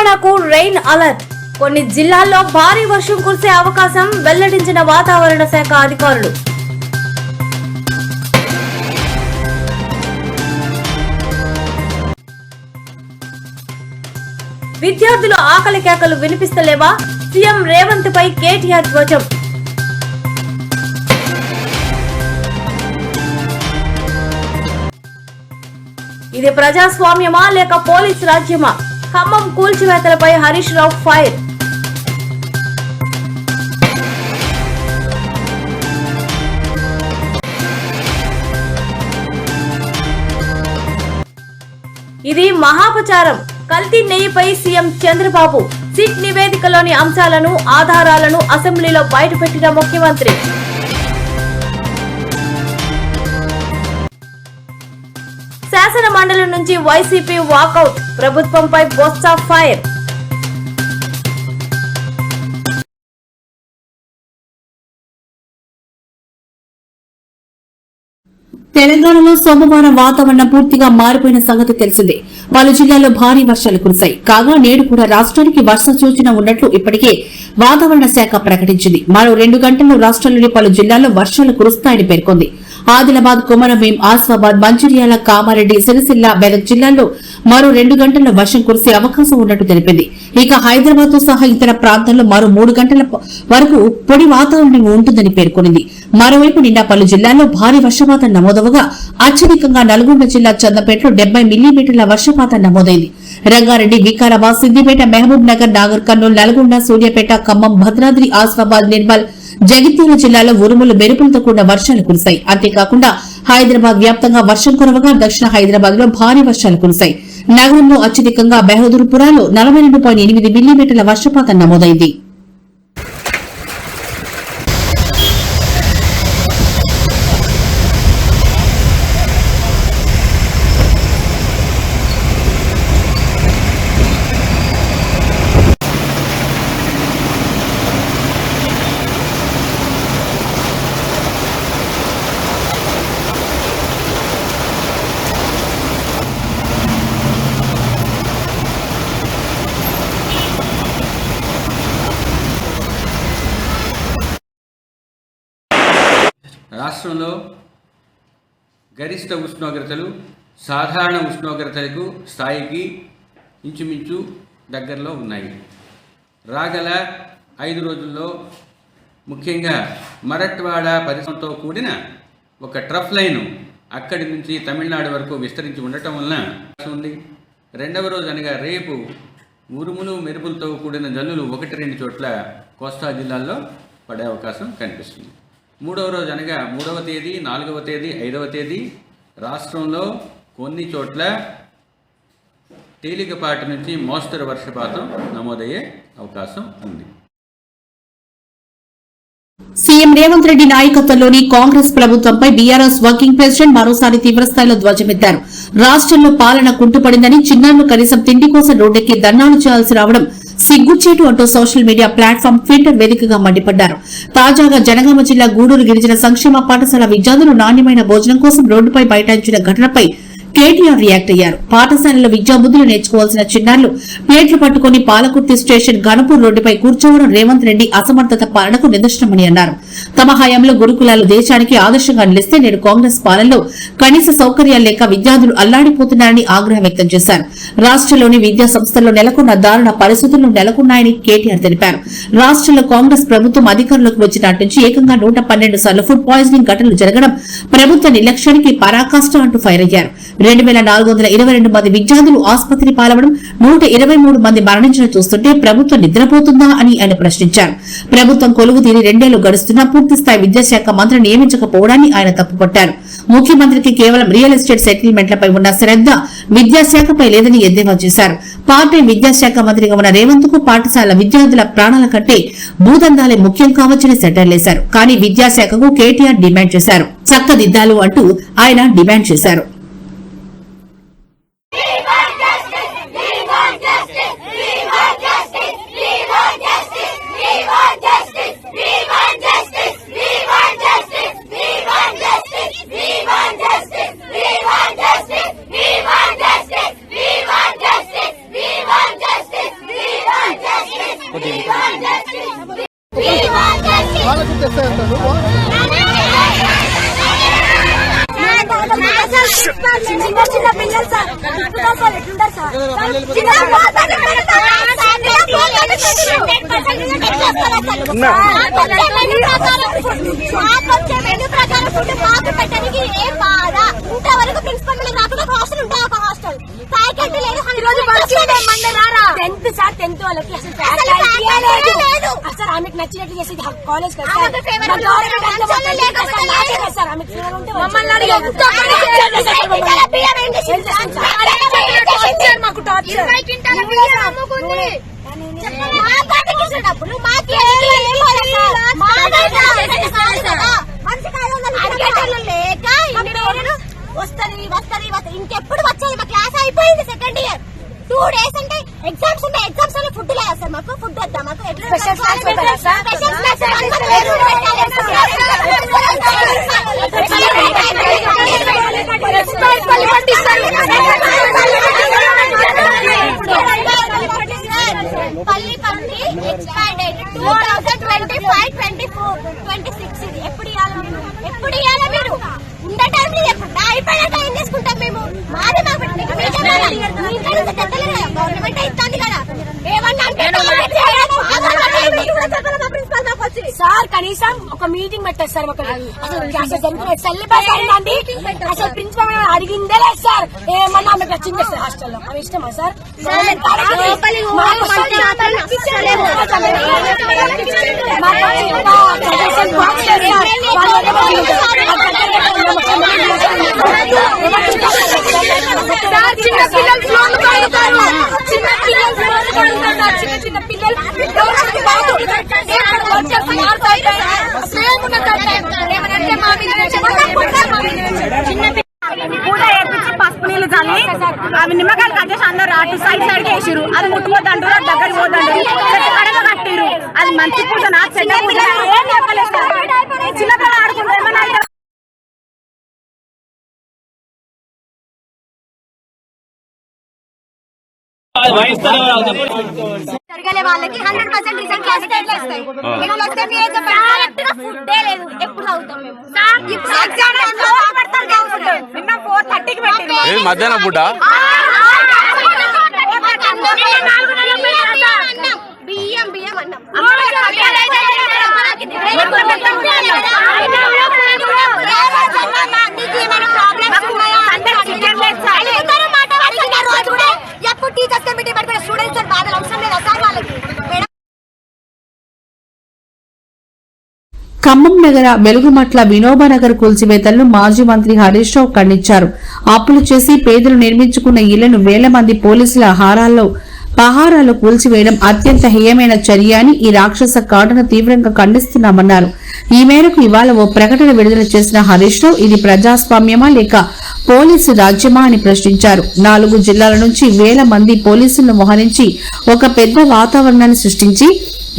తెలంగాణకు rain alert. కొన్ని జిల్లాల్లో భారీ వర్షం కురిసే అవకాశం వెల్లడించిన వాతావరణ శాఖ అధికారులు. విద్యార్థులు ఆకలి కేకలు వినిపిస్తలేవా? సీఎం రేవంత్ పై కేటీఆర్ ధ్వజం. ఇది ప్రజాస్వామ్యమా లేక పోలీస్ రాజ్యమా? ఖమ్మం కూల్చివేతలపై హరీష్ రావు ఫైర్. ఇది మహాపచారం. కల్తీ నెయ్యిపై సీఎం చంద్రబాబు సిట్ నివేదికలోని అంశాలను ఆధారాలను అసెంబ్లీలో బయటపెట్టిన ముఖ్యమంత్రి. శాసన మండలి నుంచి వైసీపీ వాకౌట్. ప్రభుత్వంపై బొత్స ఫైర్. తెలంగాణలో సోమవారం వాతావరణం పూర్తిగా మారిపోయిన సంగతి తెలిసిందే. పలు జిల్లాల్లో భారీ వర్షాలు కురిశాయి. కాగా నేడు కూడా రాష్ట్రానికి వర్ష సూచన ఉన్నట్లు ఇప్పటికే వాతావరణ శాఖ ప్రకటించింది. మరో 2 గంటల్లో రాష్ట్రంలోని పలు జిల్లాల్లో వర్షాలు కురుస్తాయని పేర్కొంది. ఆదిలాబాద్, కొమరంభీం, ఆసిఫాబాద్, మంచిర్యాల, కామారెడ్డి, సిరిసిల్ల, మెదక్ జిల్లాల్లో మరో 2 గంటల్లో వర్షం కురిసే అవకాశం ఉన్నట్టు తెలిపింది. ఇక హైదరాబాద్ తో సహా ఇతర ప్రాంతాల్లో మరో 3 గంటల వరకు పొడి వాతావరణం ఉంటుందని పేర్కొంది. మరోవైపు నిన్న పలు జిల్లాల్లో భారీ వర్షపాతం నమోదవగా అత్యధికంగా నల్గొండ జిల్లా చందంపేటలో 70 మిల్లీమీటర్ల వర్షపాతం నమోదైంది. రంగారెడ్డి, వికారాబాద్, సిద్దిపేట, మహబూబ్ నగర్, నాగర్ కర్నూలు, నల్గొండ, సూర్యాపేట, ఖమ్మం, భద్రాద్రి, ఆసిఫాబాద్, నిర్మల్, జగిత్యాల జిల్లాలో ఉరుములు మెరుపులతో కూడిన వర్షాలు కురిశాయి. అంతేకాకుండా హైదరాబాద్ వ్యాప్తంగా వర్షం కురవగా దక్షిణ హైదరాబాద్ లో భారీ వర్షాలు కురిశాయి. నగరంలో అత్యధికంగా బెహదూర్పురాలో 42.8 మిల్లీమీటర్ల వర్షపాతం నమోదైంది. రాష్ట్రంలో గరిష్ట ఉష్ణోగ్రతలు సాధారణ ఉష్ణోగ్రతలకు స్థాయికి ఇంచుమించు దగ్గరలో ఉన్నాయి. రాగల 5 రోజుల్లో ముఖ్యంగా మరట్వాడ పరిశ్రమతో కూడిన ఒక ట్రఫ్ లైను అక్కడి నుంచి తమిళనాడు వరకు విస్తరించి ఉండటం వలన ఉంది. 2వ రోజు అనగా రేపు ఉరుములు మెరుపులతో కూడిన జల్లులు 1-2 చోట్ల కోస్తా జిల్లాల్లో పడే అవకాశం కనిపిస్తుంది. 3వ రోజు అనగా 3వ తేదీ, 4వ తేదీ, 5వ తేదీ రాష్ట్రంలో కొన్ని చోట్ల తేలికపాటి నుంచి మోస్తరు వర్షపాతం నమోదయ్యే అవకాశం ఉంది. సీఎం రేవంత్ రెడ్డి నాయకత్వంలోని కాంగ్రెస్ ప్రభుత్వంపై బీఆర్ఎస్ వర్కింగ్ ప్రెసిడెంట్ మరోసారి తీవ్రస్థాయిలో ధ్వజమెత్తారు. రాష్ట్రంలో పాలన కుంటుపడిందని, చిన్నారులు కనీసం తిండి కోసం రోడ్డెక్కి ధర్నాలు చేయాల్సి రావడం సిగ్గుచేటు అంటూ సోషల్ మీడియా ప్లాట్ఫామ్ ట్విట్టర్ వేదికగా మండిపడ్డారు. తాజాగా జనగామ జిల్లా గూడూరు గిరిజన సంక్షేమ పాఠశాల విద్యార్థులు నాణ్యమైన భోజనం కోసం రోడ్డుపై బైఠాయించిన ఘటనపై కేటీఆర్ రియాక్ట్ అయ్యారు. పాఠశాలలో విద్యాబుద్ధులు నేర్చుకోవాల్సిన చిన్నారులు ప్లేట్లు పట్టుకుని పాలకుర్తి స్టేషన్ గణపూర్ రోడ్డుపై కూర్చోవడం రేవంత్ రెడ్డి అసమర్థత పాలనకు నిదర్శనమని అన్నారు. తమ హయాంలో గురుకులాలు దేశానికి ఆదర్శంగా నిలిస్తే నేడు కాంగ్రెస్ పాలనలో కనీస సౌకర్యాలు లేక విద్యార్థులు అల్లాడిపోతున్నారని ఆగ్రహం వ్యక్తం చేశారు. రాష్ట్రంలోని విద్యా సంస్థల్లో నెలకొన్న దారుణ పరిస్థితులు నెలకొన్నాయని కేటీఆర్ తెలిపారు. రాష్ట్రంలో కాంగ్రెస్ ప్రభుత్వం అధికారంలోకి వచ్చినట్టు నుంచి ఏకంగా 112 సార్లు ఫుడ్ పాయిజనింగ్ ఘటనలు జరగడం ప్రభుత్వ నిర్లక్ష్యానికి పరాకాష్ట అంటూ ఫైర్ అయ్యారు. 2422 మంది విద్యార్థులు ఆసుపత్రి పాలవడం, 123 మంది మరణించడం చూస్తుంటే ప్రభుత్వం నిద్రపోతుందా అని ఆయన ప్రశ్నించారు. ప్రభుత్వం కొలువు తీరి 2 ఏళ్లు గడుస్తున్నా పూర్తిస్థాయి విద్యాశాఖ మంత్రి నియమించకపోవడాన్ని ఆయన తప్పుపట్టారు. ముఖ్యమంత్రికి కేవలం రియల్ ఎస్టేట్ సెటిల్మెంట్లపై ఉన్న శ్రద్ధ విద్యాశాఖపై లేదని ఎద్దేవా చేశారు. పార్టీ విద్యాశాఖ మంత్రిగా ఉన్న రేవంత్ కు పాఠశాల విద్యార్థుల ప్రాణాల కంటే భూదందాలే ముఖ్యం కావచ్చని సెటర్లేశారు. కానీ విద్యాశాఖకు కేటీఆర్ డిమాండ్ చేశారు. చక్కదిద్దాలు అంటూ ఆయన డిమాండ్ చేశారు. చిన్న పిల్లలు సార్ ఎట్లుంటారు సార్ ఇంతవరకు ప్రిన్సిపల్ నాకు హాస్టల్ ఉంటా ఒక హాస్టల్ ఫ్యాకల్టీ లేదు. 10th సార్ 10th వాళ్ళకి అసలు ఆమెకు నచ్చినట్టు చేసేది కాలేజ్ కదా సార్. ఆమెకు మాకు టార్చర్ వస్తుంది ఇంకెప్పుడు వచ్చేది. మా క్లాస్ అయిపోయింది సెకండ్ ఇయర్ 2 days అంటే ఎగ్జామ్స్ ఉంటాయి. ఎగ్జామ్స్ లో ఫుడ్ లేదా సార్? మాకు ఫుడ్ వద్దా? మాకు పల్లి పంపి ఎక్స్పైర్డ్ 2025-24-26 ఇది ఎప్పుడు ఇవ్వాలా మీరు? ఉండే టైం ఎప్పుడు అయిపోయాక ఏం చేసుకుంటాం మేము? మాది గవర్నమెంట్ ఇస్తుంది కదా. ఏమన్నా సార్ కనీసం ఒక మీటింగ్ పెట్టారు సార్. అసలు ప్రిన్సిపల్ అడిగిందే లేదు సార్. ఏమన్నా ఆమె నచ్చిందే సార్ హాస్టల్లో. ఆమె ఇష్టమా సార్? చిన్న పిల్లలు పూజ ఏర్పించి పసుపు నీళ్ళు చల్లి అవి నిమ్మకాయలు కట్ చేసి అందరూ అటు సైడ్ వేసిరు. అది ముట్టుకోద్దంటారు, దగ్గర పోదంటారు, కడగ కట్టిరు. అది మంచి పూజ నా చెడ్డ పూజ ఏం చెప్పలేదు సార్. చిన్నపిల్లలు ఆడుకుంటారు ఏమన్నా జరగలే వాళ్ళకి 100% రిజల్ట్ క్లాస్ ఇస్తాయి. ఫుడ్డే లేదు. ఎప్పుడు అవుతాం మేము? నిన్న 4:30కి పెట్టింది మధ్యాహ్నం పూట బియ్యం అన్నం ఎప్పుడు టీచర్స్ మీటింగ్ పెట్టుకునే స్టూడెంట్స్ బాధలు అవసరం లేదా సార్ వాళ్ళకి? ఖమ్మం నగర వెలుగుమట్ల వినోబానగర్ కూల్చివేతలను మాజీ మంత్రి హరీష్ రావు ఖండించారు. అప్పులు చేసి పేదలు నిర్మించుకున్న ఇళ్లను వేల మంది పోలీసుల పహారాలు కూల్చివేయడం అత్యంత హేయమైన చర్య అని ఈ రాక్షస కాటను తీవ్రంగా ఖండిస్తున్నామన్నారు. ఈ మేరకు ఇవాళ ఓ ప్రకటన విడుదల చేసిన హరీష్ రావు ఇది ప్రజాస్వామ్యమా లేక పోలీసు రాజ్యమా అని ప్రశ్నించారు. 4 జిల్లాల నుంచి వేల మంది పోలీసులను మోహరించి ఒక పెద్ద వాతావరణాన్ని సృష్టించి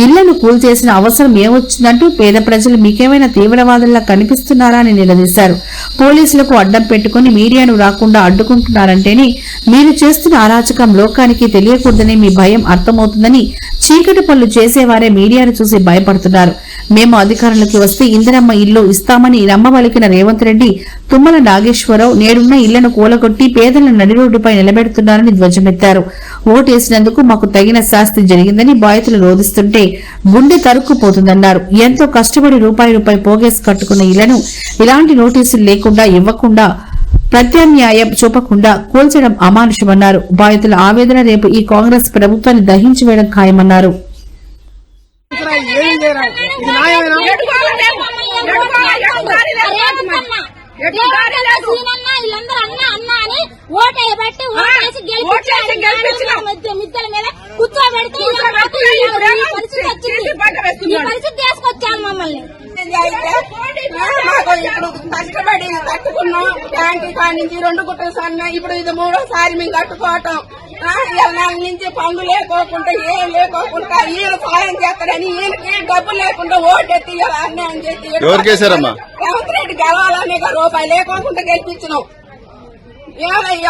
ఇళ్లను కూల్చేసిన అవసరం ఏమొచ్చిందంటూ పేద ప్రజలు మీకేమైనా తీవ్రవాదుల్లా కనిపిస్తున్నారా అని నిలదీశారు. పోలీసులకు అడ్డం పెట్టుకుని మీడియాను రాకుండా అడ్డుకుంటున్నారంటేనే మీరు చేస్తున్న అరాచకం లోకానికి తెలియకూడదని మీ భయం అర్థమవుతుందని చీకటి పనులు చేసేవారే మీడియాను చూసి భయపడుతున్నారు. మేము అధికారంలోకి వస్తే ఇందిరమ్మ ఇల్లు ఇస్తామని నమ్మబలికిన రేవంత్ రెడ్డి, తుమ్మల నాగేశ్వరరావు నేడున్న ఇళ్లను కూలగొట్టి పేదలను నడి రోడ్డుపై నిలబెడుతున్నారని ధ్వజమెత్తారు. ఓటేసినందుకు మాకు తగిన శాస్తి జరిగిందని బాధితులు రోధిస్తుంటే గుండె తరుక్కుపోతుందన్నారు. ఎంతో కష్టపడి రూపాయి పోగేసి కట్టుకున్న ఇళ్లను ఇలాంటి నోటీసులు లేకుండా ఇవ్వకుండా ప్రత్యామ్నాయం చూపకుండా కూల్చడం అమానుషమన్నారు. బాధితుల ఆవేదన రేపు ఈ కాంగ్రెస్ ప్రభుత్వాన్ని దహించి వేయడం ఖాయమన్నారు. తీసుకొచ్చాను మమ్మల్ని. మాకు ఇప్పుడు కష్టపడి కట్టుకున్నాం. బ్యాంకు కాడి నుంచి 2 గుట్టలు సన్న, ఇప్పుడు ఇది 3వసారి మేము కట్టుకోవటం. నెల నుంచి పనులు లేకోకుండా ఏం లేకోకుండా ఈయన సాయం చేస్తారని ఈయనకి డబ్బు లేకుండా ఓటెత్తి అన్యాయం చేసి రేవంత్ రెడ్డి గెలవాలని రూపాయి లేకోకుండా గెలిపించినాం.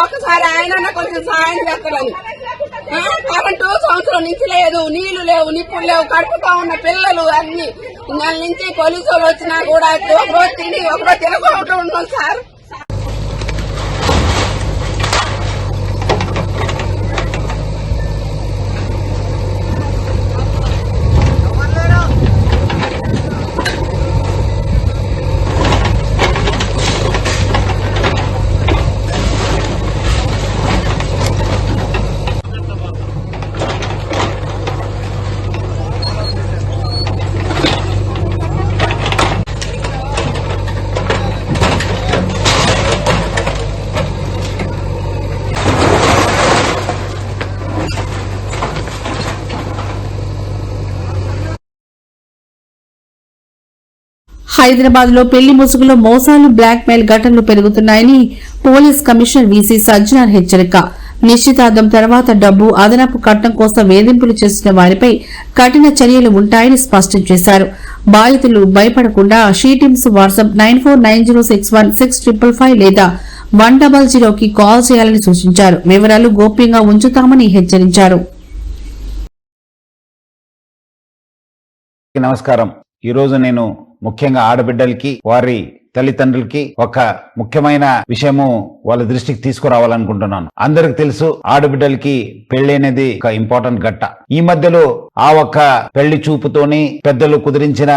ఒకసారి ఆయన కొంచెం సాయం చేస్తారని. కరెంటు సంవత్సరం నుంచి లేదు, నీళ్లు లేవు, నిప్పులు లేవు, కడుపుతా ఉన్న పిల్లలు అన్ని. నెల నుంచి పోలీసు వాళ్ళు వచ్చినా కూడా ఒకరోజు తిని ఒకరోజు తినకుండా ఉన్నాం సార్. హైదరాబాద్ లో పెళ్లి ముసుగులో మోసాలు బ్లాక్ మెయిల్ ఘటనలు పెరుగుతున్నాయని పోలీస్ కమిషనర్ వీసీ సజ్జనార్ హెచ్చరిక. నిశ్చితార్థం తర్వాత డబ్బు, అదనపు కట్నం కోసం వేధింపులు చేసిన వారిపై కఠిన చర్యలు ఉంటాయని స్పష్టం చేశారు. బాధితులు భయపడకుండా షీ టీమ్స్ వాట్సాప్ 9490616555 లేదా 100కి కాల్ చేయాలని సూచించారు. వివరాలు గోప్యంగా ఉంచుతామని హెచ్చరించారు. నమస్కారం. ఈరోజు నేను ముఖ్యంగా ఆడబిడ్డలకి, వారి తల్లిదండ్రులకి ఒక ముఖ్యమైన విషయము వాళ్ళ దృష్టికి తీసుకురావాలనుకుంటున్నాను. అందరికి తెలుసు, ఆడబిడ్డలకి పెళ్లి అనేది ఒక ఇంపార్టెంట్ ఘట్ట. ఈ మధ్యలో ఆ ఒక్క పెళ్లి చూపుతోని పెద్దలు కుదిరించిన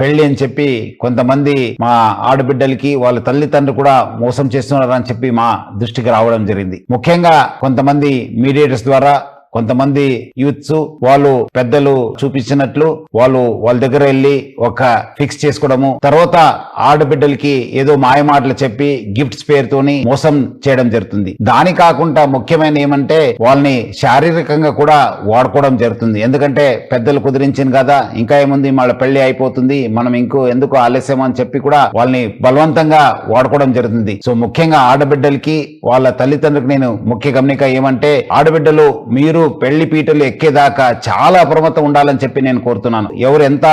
పెళ్లి అని చెప్పి కొంతమంది మా ఆడబిడ్డలకి వాళ్ళ తల్లిదండ్రులు కూడా మోసం చేస్తున్నారని చెప్పి మా దృష్టికి రావడం జరిగింది. ముఖ్యంగా కొంతమంది మీడియేటర్స్ ద్వారా కొంతమంది యూత్స్ వాళ్ళు పెద్దలు చూపించినట్లు వాళ్ళ దగ్గర వెళ్ళి ఒక ఫిక్స్ చేసుకోవడము, తర్వాత ఆడబిడ్డలకి ఏదో మాయమాటలు చెప్పి గిఫ్ట్స్ పేరుతోని మోసం చేయడం జరుగుతుంది. దాని కాకుండా ముఖ్యమైన ఏమంటే వాళ్ళని శారీరకంగా కూడా వాడుకోవడం జరుగుతుంది. ఎందుకంటే పెద్దలు కుదిరించింది కదా, ఇంకా ఏముంది, వాళ్ళ పెళ్లి అయిపోతుంది, మనం ఎందుకు ఆలస్యం అని చెప్పి కూడా వాళ్ళని బలవంతంగా వాడుకోవడం జరుగుతుంది. సో ముఖ్యంగా ఆడబిడ్డలకి వాళ్ళ తల్లిదండ్రులకు నేను ముఖ్య గమనిక ఏమంటే, ఆడబిడ్డలు మీరు పెళ్లి పీటలు ఎక్కేదాకా చాలా అప్రమత్తం ఉండాలని చెప్పి నేను కోరుతున్నాను. ఎవరు ఎంత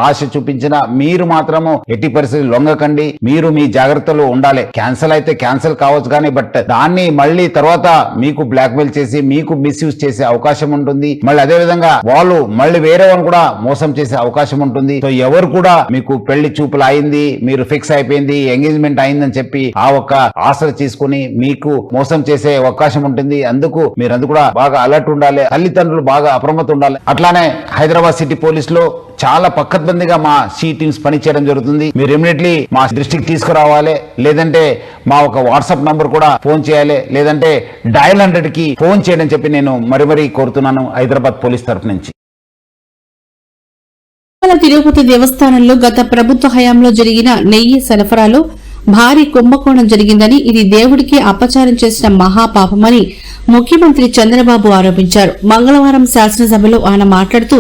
ఆశ చూపించినా మీరు మాత్రము ఎట్టి పరిస్థితి లొంగకండి. మీరు మీ జాగ్రత్తలు ఉండాలి. క్యాన్సిల్ అయితే క్యాన్సిల్ కావచ్చు కానీ, బట్ దాన్ని మళ్ళీ తర్వాత మీకు బ్లాక్ మెయిల్ చేసి మీకు మిస్యూజ్ చేసే అవకాశం ఉంటుంది. మళ్ళీ అదే విధంగా వాళ్ళు మళ్ళీ వేరే వాళ్ళని కూడా మోసం చేసే అవకాశం ఉంటుంది. సో ఎవరు కూడా మీకు పెళ్లి చూపులు అయింది, మీరు ఫిక్స్ అయిపోయింది, ఎంగేజ్మెంట్ అయిందని చెప్పి ఆ ఒక్క ఆశలు తీసుకుని మీకు మోసం చేసే అవకాశం ఉంటుంది. అందుకు మీరందరూ కూడా బాగా అలర్ట్ ఉండాలి. తల్లిదండ్రులు బాగా అప్రమత్తం ఉండాలి. అట్లానే హైదరాబాద్ సిటీ పోలీసులో చాలా పక్కద్బందిగా మా సి టీమ్స్ పనిచేయడం జరుగుతుంది. మీరు ఇమీడియట్లీ మా దృష్టికి తీసుకురావాలి, లేదంటే మా ఒక వాట్సాప్ నంబర్ కూడా ఫోన్ చేయాలి, లేదంటే డయల్ 100కి ఫోన్ చేయడం చెప్పి నేను మరీ కోరుతున్నాను హైదరాబాద్ పోలీస్ తరఫు నుంచి. తిరుపతి దేవస్థానంలో గత ప్రభుత్వ హయాంలో జరిగిన నెయ్యి సరఫరాలో భారీ కుంభకోణం జరిగిందని, ఇది దేవుడికి అపచారం చేసిన మహాపాపమని ముఖ్యమంత్రి చంద్రబాబు ఆరోపించారు. మంగళవారం శాసనసభలో ఆయన మాట్లాడుతూ,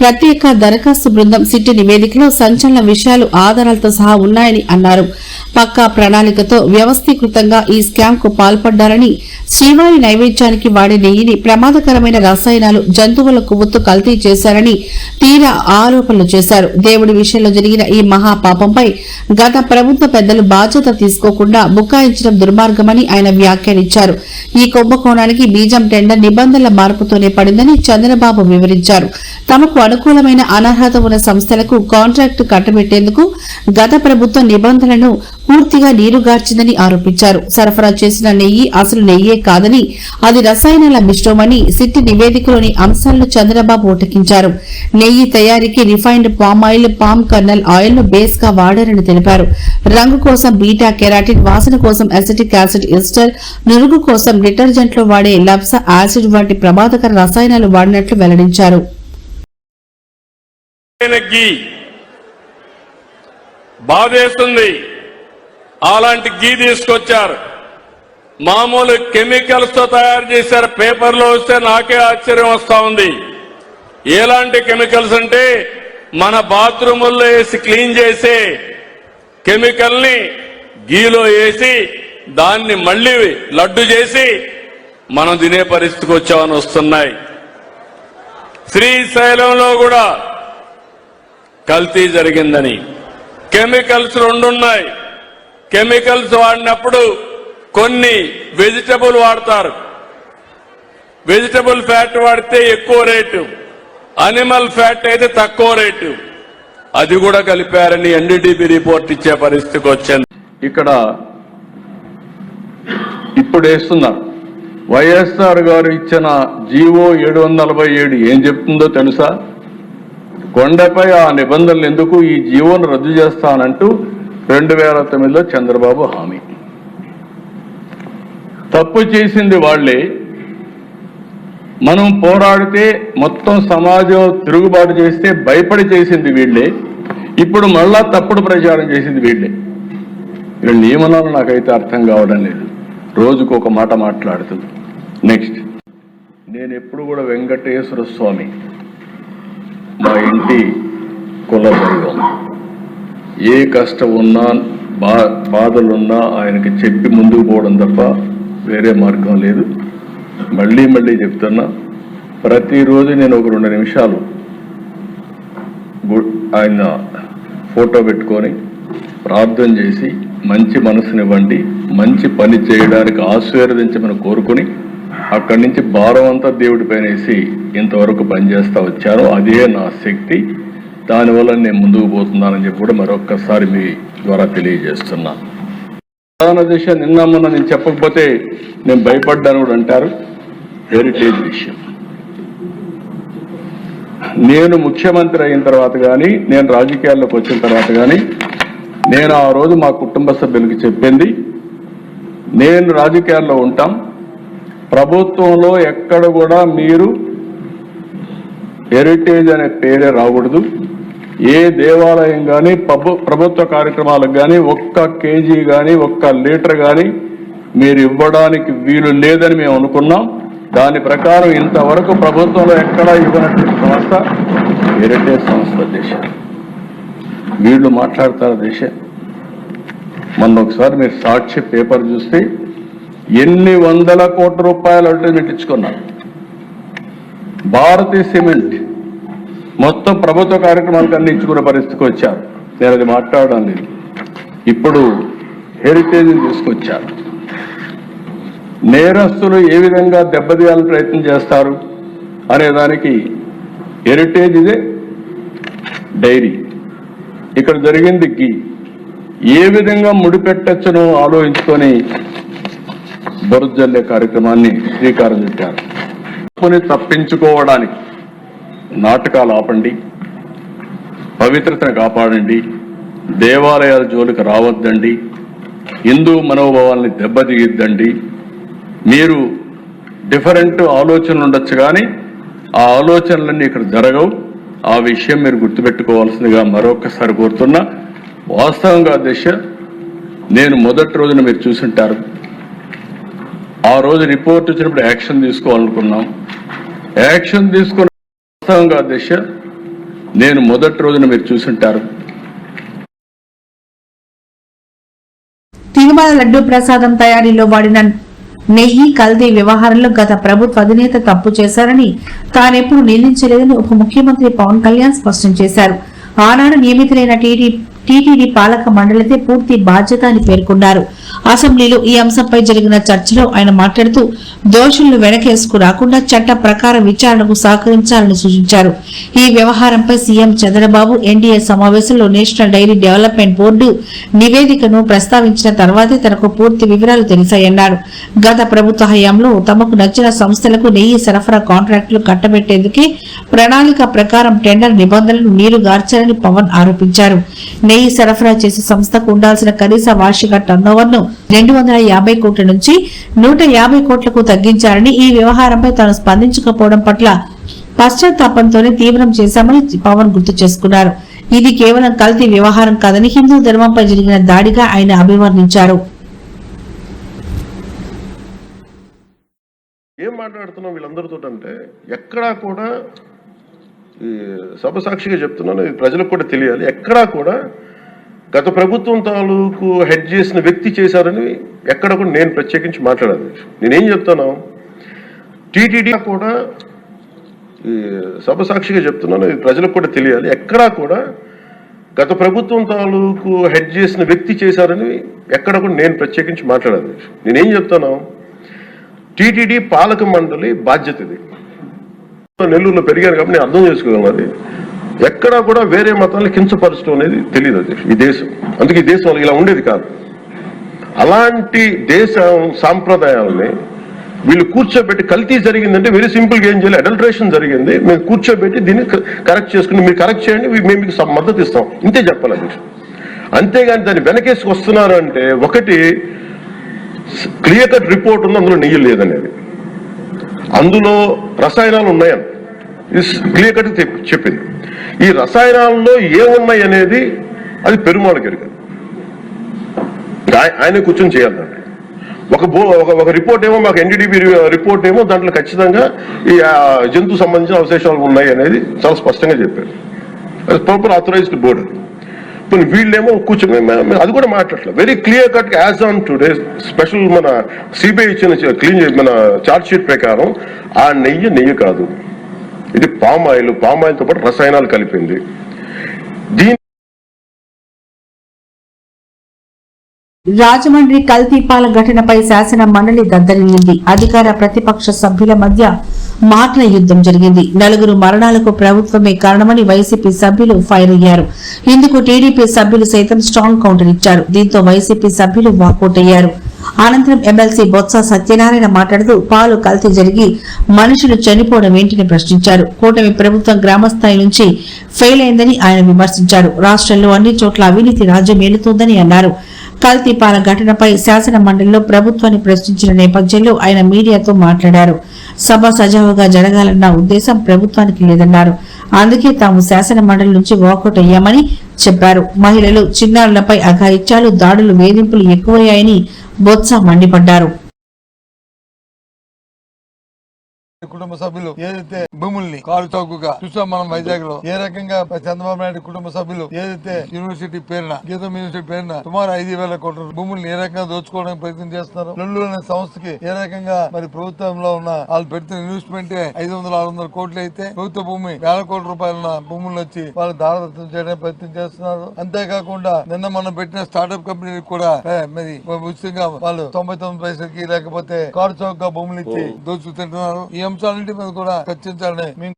ప్రత్యేక దరఖాస్తు బృందం సిట్టి నివేదికలో సంచలన విషయాలు ఆధారాలతో సహా ఉన్నాయని అన్నారు. పక్కా ప్రణాళికతో వ్యవస్థీకృతంగా ఈ స్కామ్ కు పాల్పడ్డారని, శ్రీవారి నైవేద్యానికి వాడే నెయ్యిని ప్రమాదకరమైన రసాయనాలు, జంతువుల కొవ్వొత్తు కల్తీ చేశారని తీరా ఆరోపణలు చేశారు. దేవుడి విషయంలో జరిగిన ఈ మహాపాపంపై గత ప్రభుత్వ పెద్దలు బాధ్యత తీసుకోకుండా బుకాయించడం దుర్మార్గమని ఆయన వ్యాఖ్యానించారు. ఈ కుంభకోణానికి బీజం టెండర్ నిబంధనల మార్పుతోనే పడిందని చంద్రబాబు వివరించారు. తమకు అనుకూలమైన అనర్హత ఉన్న సంస్థలకు కాంట్రాక్టు కట్టబెట్టేందుకు గత ప్రభుత్వ నిబంధనలను పూర్తిగా నీరుగార్చిందని ఆరోపించారు. సరఫరా చేసిన నెయ్యి అసలు నెయ్యే కాదని, అది రసాయనాల మిశ్రమని సిట్టి నివేదికలోని అంశాలను చంద్రబాబు ఉటకించారు. నెయ్యి తయారీకి refined palm oil, palm colonel oil ను బేస్ గా వాడారని తెలిపారు. రంగు కోసం బీటా కెరాటిన్, వాసన కోసం అసిటిక్ యాసిడ్ ఎస్టర్, నురుగు కోసం డిటర్జెంట్ లో వాడే లబ్స యాసిడ్ వంటి ప్రమాదకర రసాయనాలు వాడినట్లు వెల్లడించారు. బాధేస్తుంది. అలాంటి గీ తీసుకొచ్చారు, మామూలు కెమికల్స్ తో తయారు చేశారు. పేపర్లో వస్తే నాకే ఆశ్చర్యం వస్తా ఉంది. ఎలాంటి కెమికల్స్ అంటే, మన బాత్రూముల్లో వేసి క్లీన్ చేసే కెమికల్ ని గీలో వేసి దాన్ని మళ్లీ లడ్డు చేసి మనం తినే పరిస్థితికి వచ్చామని వస్తున్నాయి. శ్రీశైలంలో కూడా కల్తీ జరిగిందని. కెమికల్స్ రెండున్నాయి. కెమికల్స్ వాడినప్పుడు కొన్ని వెజిటబుల్ వాడతారు. వెజిటబుల్ ఫ్యాట్ వాడితే ఎక్కువ రేటు, అనిమల్ ఫ్యాట్ అయితే తక్కువ రేటు. అది కూడా కలిపారని ఎన్డీటీపీ రిపోర్ట్ ఇచ్చే పరిస్థితికి వచ్చింది. ఇక్కడ ఇప్పుడు వేస్తున్నారు. వైఎస్ఆర్ గారు ఇచ్చిన జీవో 747 ఏం చెప్తుందో తెలుసా? కొండపై ఆ నిబంధనలు ఎందుకు, ఈ జీవోను రద్దు చేస్తానంటూ 2009లో చంద్రబాబు హామీ. తప్పు చేసింది వాళ్లే. మనం పోరాడితే మొత్తం సమాజం తిరుగుబాటు చేస్తే భయపడి చేసింది వీళ్లే. ఇప్పుడు మళ్ళా తప్పుడు ప్రచారం చేసింది వీళ్లే. వీళ్ళు ఏమన్నారో నాకైతే అర్థం కావడం లేదు. రోజుకు ఒక మాట మాట్లాడుతుంది. నెక్స్ట్, నేను ఎప్పుడు కూడా వెంకటేశ్వర స్వామి మా ఇంటి కుల దైవం. ఏ కష్టం ఉన్నా బాధలున్నా ఆయనకి చెప్పి ముందుకు పోవడం తప్ప వేరే మార్గం లేదు. మళ్ళీ చెప్తున్నా, ప్రతిరోజు నేను ఒక 2 నిమిషాలు ఆయన ఫోటో పెట్టుకొని ప్రార్థన చేసి మంచి మనసునివ్వండి, మంచి పని చేయడానికి ఆశీర్వదించమని కోరుకుని అక్కడి నుంచి భారం అంతా దేవుడి పైన వేసి ఇంతవరకు పనిచేస్తా వచ్చాను. అదే నా శక్తి, దానివల్ల నేను ముందుకు పోతున్నానని చెప్పి కూడా మరొక్కసారి మీ ద్వారా తెలియజేస్తున్నా. ప్రధాన దిశ నిన్న మొన్న నేను చెప్పకపోతే నేను భయపడ్డాను కూడా అంటారు. హెరిటేజ్ విషయం నేను ముఖ్యమంత్రి అయిన తర్వాత కానీ, నేను రాజకీయాల్లోకి వచ్చిన తర్వాత కానీ, నేను ఆ రోజు మా కుటుంబ సభ్యులకి చెప్పింది, నేను రాజకీయాల్లో ఉంటాం, ప్రభుత్వంలో ఎక్కడ కూడా మీరు హెరిటేజ్ అనే పేరే రాకూడదు. ఏ దేవాలయం కానీ ప్రభుత్వ కార్యక్రమాలకు కానీ ఒక్క కేజీ కానీ ఒక్క లీటర్ కానీ మీరు ఇవ్వడానికి వీలు లేదని మేము అనుకున్నాం. దాని ప్రకారం ఇంతవరకు ప్రభుత్వంలో ఎక్కడా ఇవ్వనటువంటి సంస్థ హెరిటేజ్ సంస్థ. దేశ వీళ్ళు మాట్లాడతారు. దేశ మొన్న ఒకసారి మీరు సాక్షి పేపర్ చూస్తే ఎన్ని వందల కోట్ల రూపాయలు అల్టిమేట్ ఇచ్చుకున్నారు. భారతీయ సిమెంట్ మొత్తం ప్రభుత్వ కార్యక్రమాలకు అన్ని ఇచ్చుకునే పరిస్థితికి వచ్చారు. నేను అది మాట్లాడడం లేదు. ఇప్పుడు హెరిటేజ్ తీసుకొచ్చారు. నేరస్తులు ఏ విధంగా దెబ్బతీయాలని ప్రయత్నం చేస్తారు అనే దానికి హెరిటేజ్ ఇదే డైరీ, ఇక్కడ జరిగింది గీ, ఏ విధంగా ముడిపెట్టచ్చునో ఆలోచించుకొని బొరుజల్లే కార్యక్రమాన్ని శ్రీకారం చుట్టారు. తప్పించుకోవడానికి నాటకాలు ఆపండి, పవిత్రతను కాపాడండి, దేవాలయాల జోలికి రావద్దండి, హిందూ మనోభావాల్ని దెబ్బతీయద్దండి. మీరు డిఫరెంట్ ఆలోచనలు ఉండొచ్చు కానీ ఆ ఆలోచనలన్నీ ఇక్కడ జరగవు. ఆ విషయం మీరు గుర్తుపెట్టుకోవాల్సిందిగా మరొకసారి కోరుతున్నా. వాస్తవంగా దిశ నేను మొదటి రోజున మీరు చూసుంటారు, ఆ రోజు రిపోర్ట్ వచ్చినప్పుడు యాక్షన్ తీసుకోవాలనుకున్నాం. యాక్షన్ తీసుకున్న వాస్తవంగా దిశ నేను మొదటి రోజున మీరు చూసుంటారు. తిరుమల లడ్డూ ప్రసాదం తయారీలో వాడిన నెయ్యి కల్తీ వ్యవహారంలో గత ప్రభుత్వ అధినేత తప్పు చేశారని తానెప్పుడు నిందించలేదని ఉప ముఖ్యమంత్రి పవన్ కళ్యాణ్ స్పష్టం చేశారు. ఆనాడు నియమితులైన టీటీడీ పాలక మండలితే పూర్తి బాధ్యత అని పేర్కొన్నారు. అసెంబ్లీలో ఈ అంశంపై జరిగిన చర్చలో ఆయన మాట్లాడుతూ దోషులను వెనకేసుకు రాకుండా చట్ట ప్రకారం విచారణకు సహకరించాలని సూచించారు. ఈ వ్యవహారంపై సీఎం చంద్రబాబు ఎన్డీఏ సమావేశంలో నేషనల్ డైరీ డెవలప్మెంట్ బోర్డు నివేదికను ప్రస్తావించిన తర్వాతే తనకు పూర్తి వివరాలు తెలిసాయన్నారు. గత ప్రభుత్వ హయాంలో తమకు నచ్చిన సంస్థలకు నెయ్యి సరఫరా కాంట్రాక్టులు కట్టబెట్టేందుకే ప్రణాళిక ప్రకారం టెండర్ నిబంధనలు నీరుగార్చారని పవన్ ఆరోపించారు. నెయ్యి సరఫరా చేసే సంస్థకు ఉండాల్సిన కనీస వార్షిక టర్నోవర్ ను 250 కోట్ల నుంచి 150 కోట్లకు తగ్గించారని, ఈ వ్యవహారంపై తాను స్పందించకపోవడం పట్ల పశ్చాత్తాపంతోనే తీవ్రం చేశామని పవన్ గుర్తు చేసుకున్నారు. ఇది కేవలం కల్తీ వ్యవహారం కాదని హిందూ ధర్మంపై జరిగిన దాడిగా ఆయన అభివర్ణించారు. ఏం మాట్లాడుతున్నాం వీళ్ళందరితో అంటే ఎక్కడా కూడా ఈ సభ సాక్షిగా చెప్తున్నాను, ఇది ప్రజలకు కూడా తెలియాలి. ఎక్కడా కూడా గత ప్రభుత్వం తాలూకు హెడ్ చేసిన వ్యక్తి చేశారని ఎక్కడ కూడా నేను ప్రత్యేకించి మాట్లాడాలి. నేనేం చెప్తాను, టీటీడీ కూడా ఈ సభ సాక్షిగా చెప్తున్నాను, ఇది ప్రజలకు కూడా తెలియాలి. ఎక్కడా కూడా గత ప్రభుత్వం తాలూకు హెడ్ చేసిన వ్యక్తి చేశారని ఎక్కడ కూడా నేను ప్రత్యేకించి మాట్లాడాలి. నేనేం చెప్తాను, టీటీడీ పాలక మండలి బాధ్యత ఇది. నెల్లూరులో పెరిగారు కాబట్టి నేను అర్థం చేసుకోగలను. అది ఎక్కడా కూడా వేరే మతాన్ని కించపరచడం అనేది తెలియదు అది ఈ దేశం. అందుకే ఈ దేశం ఇలా ఉండేది కాదు. అలాంటి దేశ సాంప్రదాయాలని వీళ్ళు కూర్చోబెట్టి కల్తీ జరిగిందంటే వెరీ సింపుల్గా ఏం చేయాలి, అడల్ట్రేషన్ జరిగింది, మేము కూర్చోబెట్టి దీన్ని కరెక్ట్ చేసుకుని మీరు కరెక్ట్ చేయండి, మేము మీకు మద్దతు ఇస్తాం, ఇంతే చెప్పాలి అధ్యక్షుడు. అంతేగాని దాన్ని వెనకేసుకు వస్తున్నారు అంటే ఒకటి క్లియర్ కట్ రిపోర్ట్ ఉంది, అందులో నెయ్యి లేదనేది, అందులో రసాయనాలు ఉన్నాయని క్లియర్ కట్ చెప్పింది. ఈ రసాయనాల్లో ఏమున్నాయి అనేది అది పెరుమాళకి ఎరుగదు, ఆయనే కూర్చొని చేయాలండి. ఒక రిపోర్ట్ ఏమో మాకు ఎన్డీడీబీ రిపోర్ట్ ఏమో దాంట్లో ఖచ్చితంగా ఈ జంతు సంబంధించిన అవశేషాలు ఉన్నాయి అనేది చాలా స్పష్టంగా చెప్పారు. అది ప్రాపర్ ఆథరైజ్డ్ బోర్డు. ఇప్పుడు వీళ్ళేమో కూర్చొని అది కూడా మాట్లాడలేదు. Very clear cut as on today special మన సిబిఐ ఇచ్చిన క్లీన్ మన చార్జ్ షీట్ ప్రకారం ఆ నెయ్యి కాదు, ఇది పామ్ ఆయిల్తో పాటు రసాయనాలు కలిపింది. రాజమండ్రి కల్తీ పాల ఘటనపై శాసన మండలి దద్దరిల్లింది. అధికార ప్రతిపక్ష సభ్యుల మధ్య మాటల యుద్ధం జరిగింది. 4 మరణాలకు ప్రభుత్వమే కారణమని వైసీపీ సభ్యులు ఫైర్ అయ్యారు. ఇందుకు టీడీపీ సభ్యులు సైతం స్ట్రాంగ్ కౌంటర్ ఇచ్చారు. దీంతో వైసీపీ సభ్యులు వాకౌట్ అయ్యారు. అనంతరం ఎమ్మెల్సీ బొత్స సత్యనారాయణ మాట్లాడుతూ పాలు కల్తీ జరిగి మనుషులు చనిపోవడం ఏంటని ప్రశ్నించారు. కూటమి ప్రభుత్వం గ్రామస్థాయి నుంచి ఫెయిల్ అయిందని ఆయన విమర్శించారు. రాష్ట్రంలో అన్ని చోట్ల అవినీతి రాజ్యం ఏలుతోందని అన్నారు. కల్తీ పాల ఘటనపై శాసన మండలిలో ప్రభుత్వాన్ని ప్రశ్నించిన నేపథ్యంలో ఆయన మీడియాతో మాట్లాడారు. సభ సజావుగా జరగాలన్న ఉద్దేశం ప్రభుత్వానికి లేదన్నారు. అందుకే తాము శాసన మండలి నుంచి వాకౌట్ అయ్యామని చెప్పారు. మహిళలు, చిన్నారులపై అఘాయిత్యాలు, దాడులు, వేధింపులు ఎక్కువయ్యాయని బొత్స మండిపడ్డారు. కుటుంబ సభ్యులు ఏదైతే భూముల్ని కాలు చౌకగా చూసాం మనం వైజాగ్ లో, ఏ రకంగా చంద్రబాబు నాయుడు కుటుంబ సభ్యులు ఏదైతే యూనివర్సిటీ పేరున గీతం యూనివర్సిటీ పేరున సుమారు 5,000 కోట్ల భూముల్ని ఏ రకంగా దోచుకోవడానికి ప్రయత్నం చేస్తున్నారు. లొల్లు అనే సంస్థకి ఏ రకంగా మరి ప్రభుత్వంలో ఉన్న వాళ్ళు పెడుతున్న ఇన్వెస్ట్మెంట్ 500-600 కోట్లు అయితే ప్రభుత్వ భూమి 1,000 కోట్ల రూపాయల భూములు వచ్చి వాళ్ళు దారదత్తం చేయడానికి ప్రయత్నం చేస్తున్నారు. అంతేకాకుండా నిన్న మనం పెట్టిన స్టార్ట్అప్ కంపెనీ కూడా మరి ఉచితంగా వాళ్ళు 99 పైసలకి లేకపోతే కారు చౌకగా భూములు ఇచ్చి దోచుకు తింటున్నారు. ఈ అంశాలన్నింటి మీద కూడా చర్చించాలని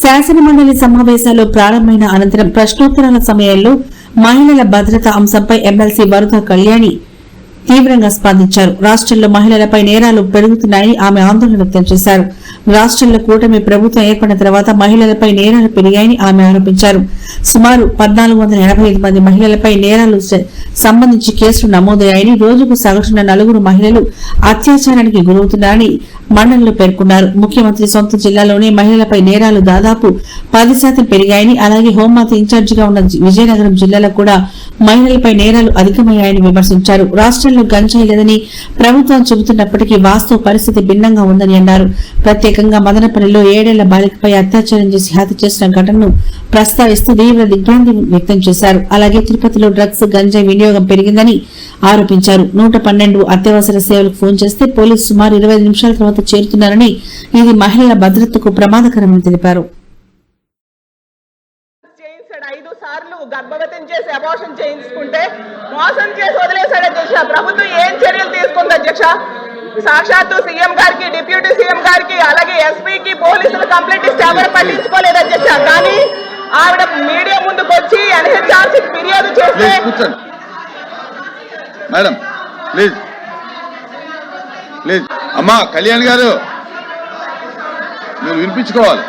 శాసన మండలి సమావేశాలు ప్రారంభమైన అనంతరం ప్రశ్నోత్తరాల సమయంలో మహిళల భద్రత అంశంపై ఎమ్మెల్సీ వరద కళ్యాణి తీవ్రంగా స్పందించారు. రాష్ట్రంలో మహిళలపై నేరాలు పెరుగుతున్నాయని ఆమె ఆందోళన వ్యక్తం చేశారు. రాష్ట్రంలో కూటమి ప్రభుత్వం ఏర్పడిన తర్వాత మహిళలపై నేరాలు పెరిగాయని ఆమె ఆరోపించారు. సుమారు 1,485 మంది మహిళలపై నేరాలు సంబంధించి కేసులు నమోదయ్యాయని, రోజుకు సగటున 4 మహిళలు అత్యాచారానికి గురవుతున్నారని మండలిలో పేర్కొన్నారు. ముఖ్యమంత్రి సొంత జిల్లాలోనే మహిళలపై నేరాలు దాదాపు 10% పెరిగాయని, అలాగే హోంమంత్రి ఇన్ఛార్జిగా ఉన్న విజయనగరం జిల్లాలో కూడా మహిళలపై నేరాలు అధికమయ్యాయని విమర్శించారు. రాష్ట్రంలో గంజాయి లేదని ప్రభుత్వం చెబుతున్నప్పటికీ వాస్తవ పరిస్థితి భిన్నంగా ఉందని అన్నారు. ప్రత్యేకంగా మదనపల్లిలో 7 ఏళ్ల బాలికపై అత్యాచారం చేసి హత్య చేసిన ఘటనను ప్రస్తావిస్తూ తీవ్ర దిగ్భ్రాంతి వ్యక్తం చేశారు. అలాగే తిరుపతిలో డ్రగ్స్, గంజాయి వినియోగం పెరిగిందని ఆరోపించారు. 112 అత్యవసర సేవలకు ఫోన్ చేస్తే పోలీసు సుమారు 25 నిమిషాల తర్వాత చేరుతున్నారని, ఇది మహిళల భద్రతకు ప్రమాదకరమని తెలిపారు. 5 సార్లు గర్భవతిని చేసి అబార్షన్ చేయించుకుంటే మోసం చేసి వదిలేశాడు అధ్యక్ష. ప్రభుత్వం ఏం చర్యలు తీసుకుంది అధ్యక్ష? సాక్షాత్తు సీఎం గారికి, డిప్యూటీ సీఎం గారికి, అలాగే ఎస్పీకి పోలీసులు కంప్లైంట్ ఇస్తే ఎవరు పట్టించుకోలేదు అధ్యక్ష. కానీ ఆవిడ మీడియా ముందుకు వచ్చి ఎన్హెచ్ఆర్సీ ఫిర్యాదు చేస్తే మేడం ప్లీజ్ ప్లీజ్ అమ్మా కళ్యాణ్ గారు మీరు వినిపించుకోవాలి.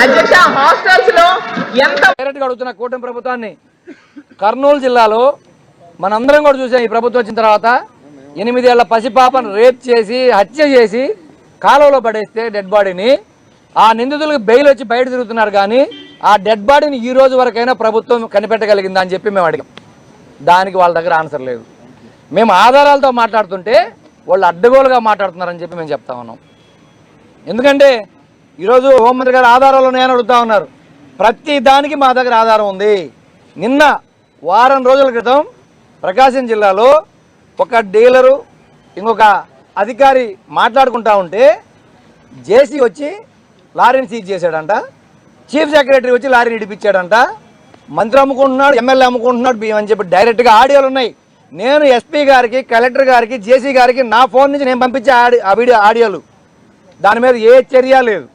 అధ్యక్ష హాస్టల్స్ లో ఎంత అడుగుతున్న కూటమి ప్రభుత్వాన్ని, కర్నూలు జిల్లాలో మనందరం కూడా చూసాం. ఈ ప్రభుత్వం వచ్చిన తర్వాత 8 ఏళ్ల పసిపాపను రేప్ చేసి హత్య చేసి కాలువలో పడేస్తే డెడ్ బాడీని, ఆ నిందితులకు బెయిల్ వచ్చి బయట తిరుగుతున్నారు. కానీ ఆ డెడ్ బాడీని ఈ రోజు వరకైనా ప్రభుత్వం కనిపెట్టగలిగిందా అని చెప్పి మేము అడిగాం. దానికి వాళ్ళ దగ్గర ఆన్సర్ లేదు. మేము ఆధారాలతో మాట్లాడుతుంటే వాళ్ళు అడ్డగోలుగా మాట్లాడుతున్నారని చెప్పి మేము చెప్తా ఉన్నాం. ఎందుకంటే ఈరోజు హోంమంత్రి గారు ఆధారాలు ఉన్నాయని అడుగుతా ఉన్నారు. ప్రతి దానికి మా దగ్గర ఆధారం ఉంది. నిన్న వారం రోజుల క్రితం ప్రకాశం జిల్లాలో ఒక డీలరు ఇంకొక అధికారి మాట్లాడుకుంటా ఉంటే జేసీ వచ్చి లారీని సీజ్ చేశాడంట, చీఫ్ సెక్రటరీ వచ్చి లారీని ఇడిపించాడంట, మంత్రి అమ్ముకుంటున్నాడు, ఎమ్మెల్యే అమ్ముకుంటున్నాడు బియ్యం అని చెప్పి డైరెక్ట్గా ఆడియోలు ఉన్నాయి. నేను ఎస్పీ గారికి, కలెక్టర్ గారికి, జేసీ గారికి నా ఫోన్ నుంచి నేను పంపించే ఆడియోలు. దాని మీద ఏ చర్య లేదు.